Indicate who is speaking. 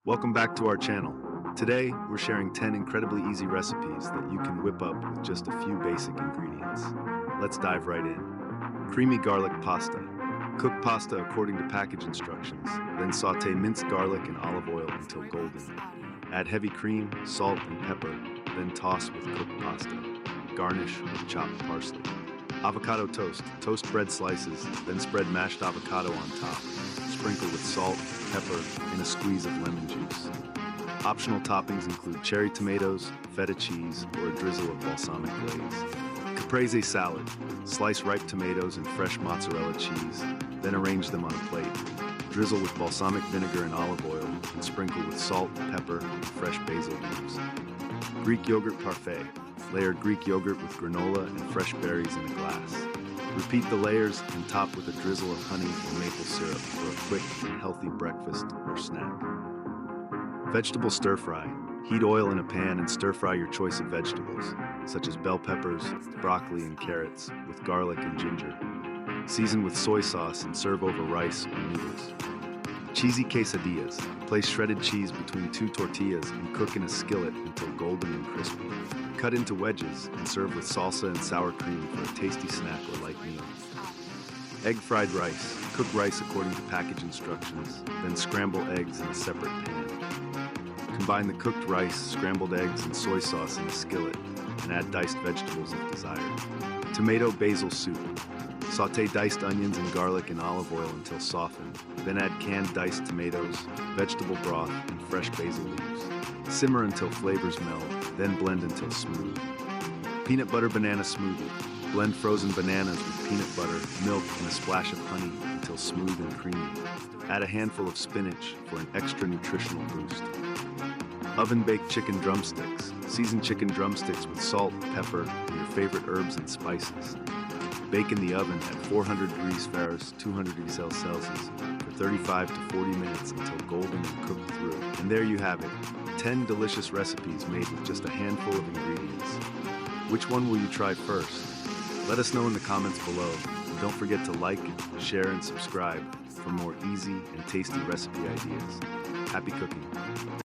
Speaker 1: Welcome back to our channel. Today, we're sharing 10 incredibly easy recipes that you can whip up with just a few basic ingredients. Let's dive right in. Creamy garlic pasta. Cook pasta according to package instructions, then saute minced garlic in olive oil until golden. Add heavy cream, salt, and pepper, then toss with cooked pasta. Garnish with chopped parsley. Avocado toast. Toast bread slices, then spread mashed avocado on top. Sprinkle with salt, pepper, and a squeeze of lemon juice. Optional toppings include cherry tomatoes, feta cheese, or a drizzle of balsamic glaze. Caprese salad. Slice ripe tomatoes and fresh mozzarella cheese, then arrange them on a plate. Drizzle with balsamic vinegar and olive oil, and sprinkle with salt, pepper, and fresh basil leaves. Greek yogurt parfait. Layer Greek yogurt with granola and fresh berries in a glass. Repeat the layers and top with a drizzle of honey or maple syrup for a quick and healthy breakfast or snack. Vegetable stir fry. Heat oil in a pan and stir fry your choice of vegetables, such as bell peppers, broccoli, and carrots, with garlic and ginger. Season with soy sauce and serve over rice or noodles. Cheesy quesadillas. Place shredded cheese between two tortillas and cook in a skillet until golden and crispy. Cut into wedges and serve with salsa and sour cream for a tasty snack or light meal. Egg fried rice. Cook rice according to package instructions, then scramble eggs in a separate pan. Combine the cooked rice, scrambled eggs, and soy sauce in a skillet, and add diced vegetables if desired. Tomato basil soup. Sauté diced onions and garlic in olive oil until softened, then add canned diced tomatoes, vegetable broth, and fresh basil leaves. Simmer until flavors meld, then blend until smooth. Peanut butter banana smoothie. Blend frozen bananas with peanut butter, milk, and a splash of honey until smooth and creamy. Add a handful of spinach for an extra nutritional boost. Oven-baked chicken drumsticks. Season chicken drumsticks with salt, pepper, and your favorite herbs and spices. Bake in the oven at 400 degrees Fahrenheit, 200 degrees Celsius for 35 to 40 minutes until golden and cooked through. And there you have it, 10 delicious recipes made with just a handful of ingredients. Which one will you try first? Let us know in the comments below. And don't forget to like, share, and subscribe for more easy and tasty recipe ideas. Happy cooking!